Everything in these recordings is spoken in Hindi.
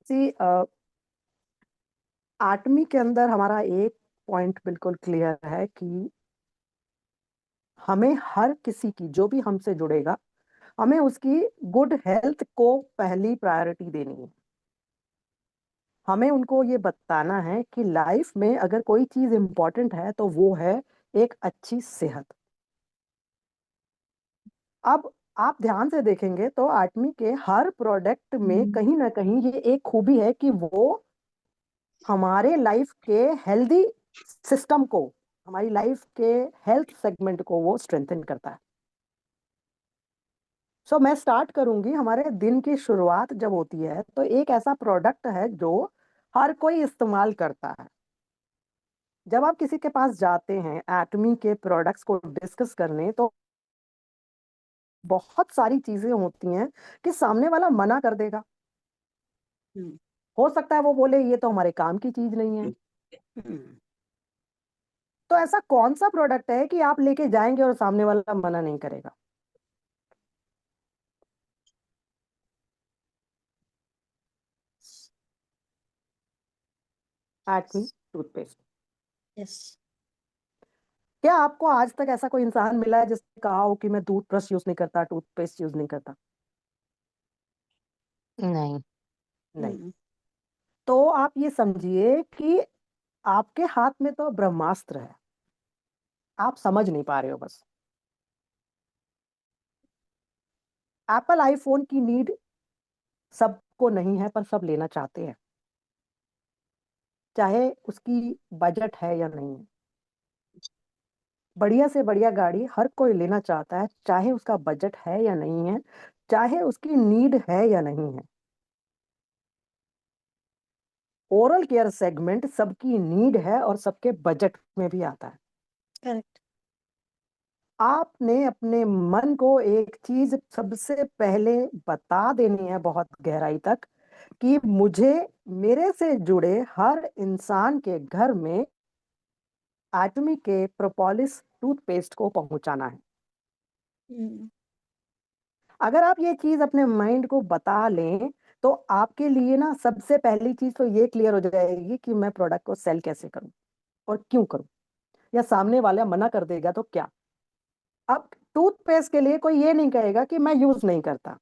सी एटमी के अंदर हमारा एक पॉइंट बिल्कुल क्लियर है कि हमें हर किसी की जो भी हमसे जुड़ेगा, हमें उसकी गुड हेल्थ को पहली प्रायोरिटी देनी है। हमें उनको ये बताना है कि लाइफ में अगर कोई चीज इंपॉर्टेंट है तो वो है एक अच्छी सेहत। अब आप ध्यान से देखेंगे तो एटमी के हर प्रोडक्ट में कहीं ना कहीं ये एक खूबी है कि वो हमारे लाइफ के हेल्दी सिस्टम को, हमारी लाइफ के हेल्थ सेगमेंट को वो स्ट्रेंथन करता है। मैं स्टार्ट करूंगी। हमारे दिन की शुरुआत जब होती है तो एक ऐसा प्रोडक्ट है जो हर कोई इस्तेमाल करता है। जब आप किसी के पास जाते हैं एटमी के प्रोडक्ट्स को डिस्कस करने, तो बहुत सारी चीजें होती हैं कि सामने वाला मना कर देगा। हम्म, हो सकता है वो बोले ये तो हमारे काम की चीज नहीं है। हम्म। तो ऐसा कौन सा प्रोडक्ट है कि आप लेके जाएंगे और सामने वाला मना नहीं करेगा? एटमी टूथपेस्ट। यस। क्या आपको आज तक ऐसा कोई इंसान मिला है जिसने कहा हो कि मैं टूथब्रश यूज नहीं करता, टूथपेस्ट यूज नहीं करता? नहीं। नहीं। तो आप ये समझिए कि आपके हाथ में तो ब्रह्मास्त्र है, आप समझ नहीं पा रहे हो बस। एप्पल आईफोन की नीड सबको नहीं है, पर सब लेना चाहते हैं, चाहे उसकी बजट है या नहीं है। बढ़िया से बढ़िया गाड़ी हर कोई लेना चाहता है, चाहे उसका बजट है या नहीं है, चाहे उसकी नीड है या नहीं है। ओरल केयर सेगमेंट सबकी नीड है और सबके बजट में भी आता है। करेक्ट। आपने अपने मन को एक चीज सबसे पहले बता देनी है बहुत गहराई तक, कि मुझे मेरे से जुड़े हर इंसान के घर में एटमी के प्रोपोलिस टूथपेस्ट को पहुंचाना है। अगर आप ये चीज अपने माइंड को बता लें तो आपके लिए ना सबसे पहली चीज तो ये क्लियर हो जाएगी कि मैं प्रोडक्ट को सेल कैसे करूं और क्यों करूं। या सामने वाला मना कर देगा तो क्या? अब टूथपेस्ट के लिए कोई ये नहीं कहेगा कि मैं यूज नहीं करता।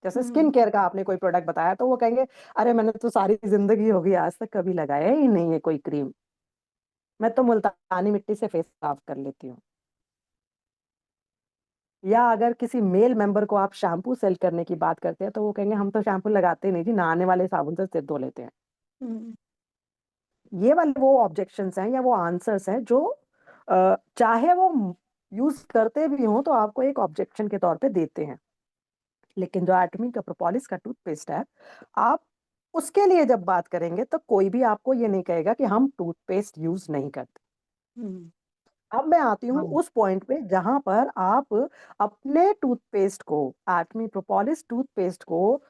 जैसे स्किन केयर का आपने कोई प्रोडक्ट बताया तो वो कहेंगे अरे मैंने तो सारी जिंदगी हो गई, आज तक कभी लगाया ही नहीं है कोई क्रीम, मैं तो मुल्तानी मिट्टी से फेस साफ कर लेती हूँ। या अगर किसी मेल मेंबर को आप शैम्पू सेल करने की बात करते हैं तो वो कहेंगे हम तो शैम्पू लगाते नहीं जी, नहाने वाले साबुन से सिर धो लेते हैं। ये वाले वो ऑब्जेक्शंस हैं या वो आंसर्स हैं जो चाहे वो यूज करते भी हों तो आपको एक ऑब्जेक्शन के तौर पे देते हैं। लेकिन जो एटमी का प्रोपोलिस का टूथपेस्ट है, आप उसके लिए जब बात करेंगे तो कोई भी आपको ये नहीं कहेगा कि हम टूथपेस्ट यूज नहीं करते। अब मैं आती हूँ हाँ। उस पॉइंट पे जहां पर आप अपने टूथपेस्ट को, एटमी प्रोपोलिस टूथपेस्ट को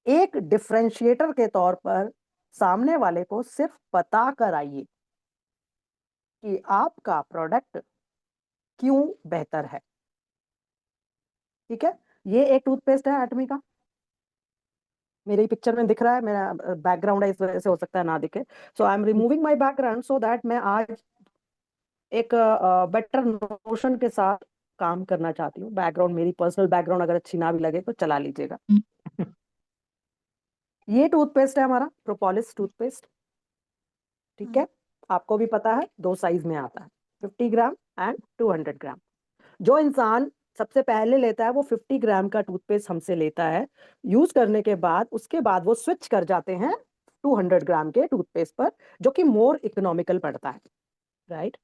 एक डिफरेंशिएटर के तौर पर सामने वाले को सिर्फ बता कर आइए कि आपका प्रोडक्ट क्यों बेहतर है। ठीक है, ये एक टूथपेस्ट है एटमी का, मेरी पिक्चर में दिख रहा है, मेरा बैकग्राउंड है इस वजह से हो सकता है ना दिखे। So I am removing my background so that मैं आज एक बेटर नोशन के साथ काम करना चाहती हूँ। बैकग्राउंड मेरी पर्सनल बैकग्राउंड अगर अच्छी ना भी लगे तो चला लीजिएगा। ये टूथपेस्ट है हमारा प्रोपोलिस टूथपेस्ट। ठीक है, आपको भी पता है दो साइज में आता है, 50 ग्राम एंड 200 ग्राम। जो इंसान सबसे पहले लेता है वो 50 ग्राम का टूथपेस्ट हमसे लेता है। यूज करने के बाद उसके बाद वो स्विच कर जाते हैं 200 ग्राम के टूथपेस्ट पर, जो कि मोर इकोनॉमिकल पड़ता है। राइट।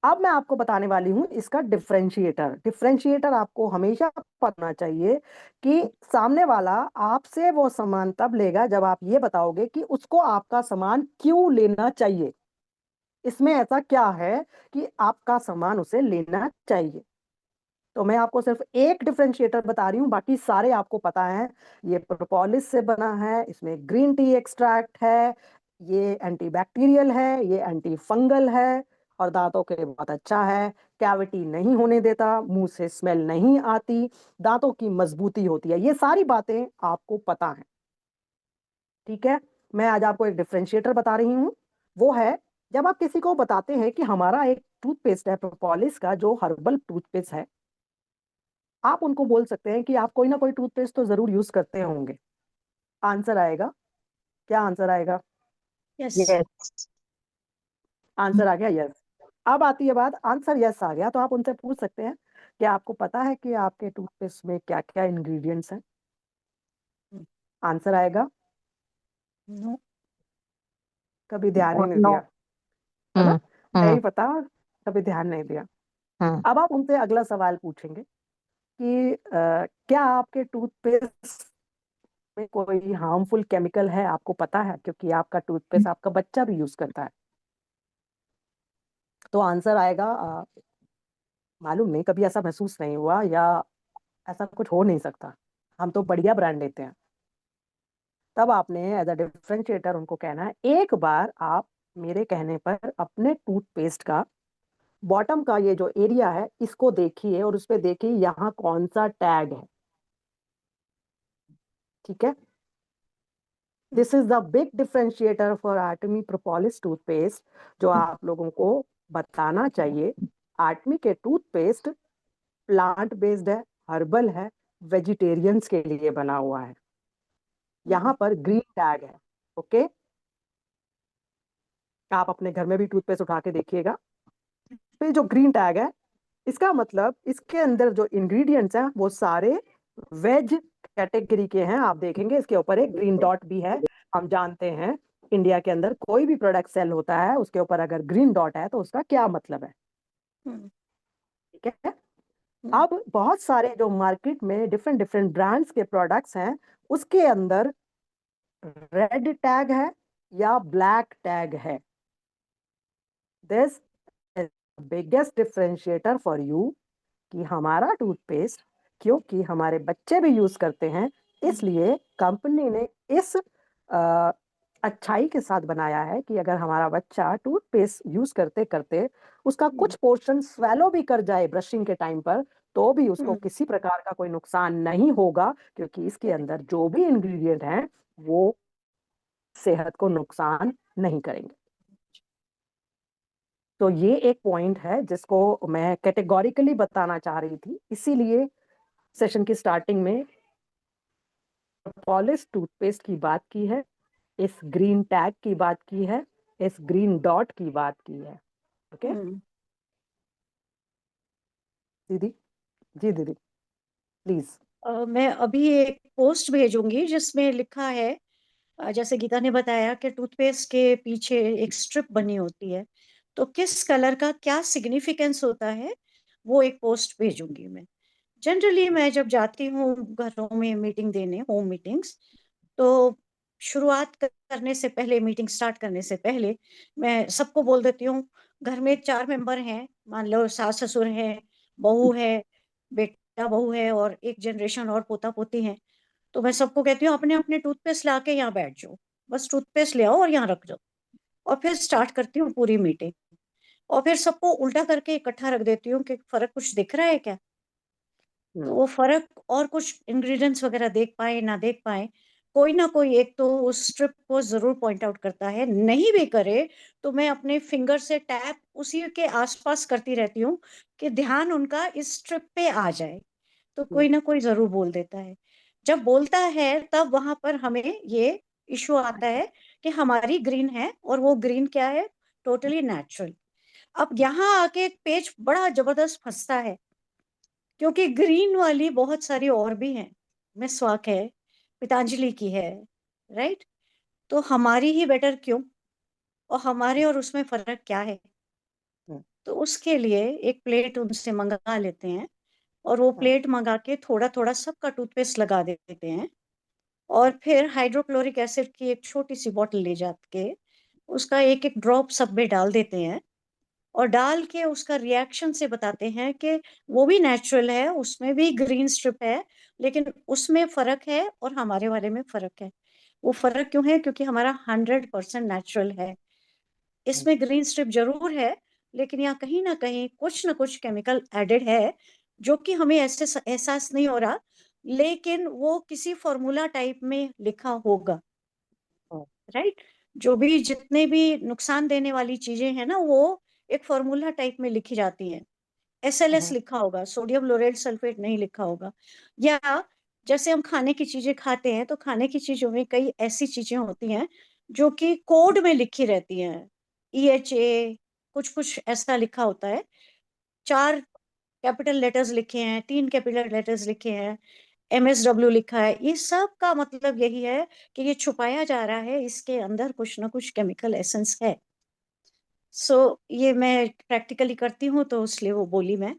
अब मैं आपको बताने वाली हूं इसका डिफरेंशिएटर। डिफरेंशिएटर आपको हमेशा पता चाहिए कि सामने वाला आपसे वो सामान तब लेगा जब आप ये बताओगे कि उसको आपका सामान क्यों लेना चाहिए। इसमें ऐसा क्या है कि आपका सामान उसे लेना चाहिए। तो मैं आपको सिर्फ एक डिफरेंशिएटर बता रही हूँ, बाकी सारे आपको पता है। ये प्रोपोलिस से बना है, इसमें ग्रीन टी एक्सट्रैक्ट है, ये एंटीबैक्टीरियल है, ये एंटी फंगल है, और दांतों के लिए बहुत अच्छा है। कैविटी नहीं होने देता, मुंह से स्मेल नहीं आती, दांतों की मजबूती होती है। ये सारी बातें आपको पता है। ठीक है, मैं आज आपको एक डिफरेंशिएटर बता रही हूँ। वो है जब आप किसी को बताते हैं कि हमारा एक टूथपेस्ट है प्रोपोलिस का जो हर्बल टूथपेस्ट है, आप उनको बोल सकते हैं कि आप कोई ना कोई टूथपेस्ट तो जरूर यूज करते होंगे। आंसर आएगा, क्या आंसर आएगा? यस। यस। आंसर आ गया यस। अब आती है बात, आंसर यस आ गया तो आप उनसे पूछ सकते हैं कि आपको पता है कि आपके टूथपेस्ट में क्या क्या इंग्रेडिएंट्स हैं? आंसर आएगा नो। कभी ध्यान ही नहीं नो। दिया, है ना? नहीं हम्म। पता, कभी ध्यान नहीं दिया। हम्म। अब आप उनसे अगला सवाल पूछेंगे कि क्या आपके टूथपेस्ट में कोई हार्मफुल केमिकल है? आपको पता है क्योंकि आपका टूथपेस्ट आपका बच्चा भी यूज करता है। तो आंसर आएगा मालूम नहीं, कभी ऐसा महसूस नहीं हुआ या ऐसा कुछ हो नहीं सकता, हम तो बढ़िया ब्रांड लेते हैं। तब आपने एज अ डिफरेंशिएटर उनको कहना है, एक बार आप मेरे कहने पर अपने टूथपेस्ट का बॉटम का ये जो एरिया है इसको देखिए और उस पे देखिए यहाँ कौन सा टैग है। ठीक है, this is the big differentiator for Artmi propolis toothpaste, जो आप लोगों को बताना चाहिए। आर्टमी के टूथपेस्ट प्लांट बेस्ड है, हर्बल है, वेजिटेरियंस के लिए बना हुआ है। यहाँ पर ग्रीन टैग है। ओके, आप अपने घर में भी टूथपेस्ट उठा के देखिएगा, पे जो ग्रीन टैग है इसका मतलब इसके अंदर जो इंग्रेडिएंट्स हैं वो सारे वेज कैटेगरी के हैं। आप देखेंगे इसके ऊपर एक ग्रीन डॉट भी है। हम जानते हैं इंडिया के अंदर कोई भी प्रोडक्ट सेल होता है उसके ऊपर अगर ग्रीन डॉट है तो उसका क्या मतलब है। ठीक है, अब बहुत सारे जो मार्केट में डिफरेंट डिफरेंट ब्रांड्स के प्रोडक्ट्स हैं उसके अंदर रेड टैग है या ब्लैक टैग है। This is biggest differentiator for you कि हमारा टूथपेस्ट क्योंकि हमारे बच्चे भी यूज करते हैं इसलिए कंपनी ने इस अच्छाई के साथ बनाया है कि अगर हमारा बच्चा टूथपेस्ट यूज करते करते उसका कुछ पोर्शन स्वेलो भी कर जाए ब्रशिंग के टाइम पर तो भी उसको किसी प्रकार का कोई नुकसान नहीं होगा, क्योंकि इसके अंदर जो भी इंग्रेडिएंट हैं वो सेहत को नुकसान नहीं करेंगे। तो ये एक पॉइंट है जिसको मैं कैटेगोरिकली बताना चाह रही थी, इसीलिए सेशन की स्टार्टिंग में पॉलिश टूथपेस्ट की बात की है, इस ग्रीन टैग की बात की है, इस ग्रीन डॉट की बात की है। ओके दीदी? जी दीदी प्लीज। मैं अभी एक पोस्ट भेजूंगी जिसमें लिखा है, जैसे गीता ने बताया कि टूथपेस्ट के पीछे एक स्ट्रिप बनी होती है, तो किस कलर का क्या सिग्निफिकेंस होता है वो एक पोस्ट भेजूंगी मैं। जनरली मैं जब जाती हूँ घरों में मीटिंग देने, होम मीटिंग्स, तो शुरुआत करने से पहले, मीटिंग स्टार्ट करने से पहले मैं सबको बोल देती हूँ, घर में 4 मेंबर हैं, मान लो सास ससुर है, बहू है, बेटा बहू है और एक जनरेशन और पोता पोती है, तो मैं सबको कहती हूँ अपने अपने टूथपेस्ट ला के यहाँ बैठ जाओ, बस टूथपेस्ट ले आओ और यहाँ रख जाओ, और फिर स्टार्ट करती हूँ पूरी मीटिंग। और फिर सबको उल्टा करके इकट्ठा रख देती हूँ कि फर्क कुछ दिख रहा है क्या। तो वो फर्क और कुछ इंग्रेडिएंट्स वगैरह देख पाए ना देख पाए, कोई ना कोई एक तो उस स्ट्रिप को जरूर पॉइंट आउट करता है, नहीं भी करे तो मैं अपने फिंगर से टैप उसी के आसपास करती रहती हूँ कि ध्यान उनका इस स्ट्रिप पे आ जाए, तो कोई ना कोई जरूर बोल देता है। जब बोलता है तब वहां पर हमें ये इशू आता है कि हमारी ग्रीन है और वो ग्रीन क्या है, टोटली नेचुरल। अब यहाँ आके एक पेज बड़ा जबरदस्त फंसता है, क्योंकि ग्रीन वाली बहुत सारी और भी हैं, मिसवाक है, पतंजलि की है, राइट, तो हमारी ही बेटर क्यों, और हमारे और उसमें फर्क क्या है। तो उसके लिए एक प्लेट उनसे मंगा लेते हैं और वो प्लेट मंगा के थोड़ा थोड़ा सबका टूथपेस्ट लगा देते हैं, और फिर हाइड्रोक्लोरिक एसिड की एक छोटी सी बोतल ले जाके उसका एक एक ड्रॉप सब में डाल देते हैं, और डाल के उसका रिएक्शन से बताते हैं कि वो भी नेचुरल है, उसमें भी ग्रीन स्ट्रिप है, लेकिन उसमें फर्क है और हमारे वाले में फर्क है। वो फर्क क्यों है? क्योंकि हमारा 100% नेचुरल है, इसमें ग्रीन स्ट्रिप जरूर है, लेकिन यहाँ कहीं ना कुछ केमिकल एडेड है जो कि हमें ऐसे एहसास नहीं हो रहा, लेकिन वो किसी फॉर्मूला टाइप में लिखा होगा। राइट। जो भी जितने भी नुकसान देने वाली चीजें हैं ना, वो एक फॉर्मूला टाइप में लिखी जाती हैं। SLS लिखा होगा, सोडियम लोरेट सल्फेट नहीं लिखा होगा। या जैसे हम खाने की चीजें खाते हैं, तो खाने की चीजों में कई ऐसी चीजें होती हैं जो कि कोड में लिखी रहती हैं। EHA कुछ कुछ ऐसा लिखा होता है, 4 कैपिटल लेटर्स लिखे हैं, 3 कैपिटल लेटर्स लिखे हैं, MSW लिखा है। ये सब का मतलब यही है कि ये छुपाया जा रहा है, इसके अंदर कुछ ना कुछ केमिकल एसेंस है। सो ये मैं प्रैक्टिकली करती हूँ, तो इसलिए वो बोली मैं।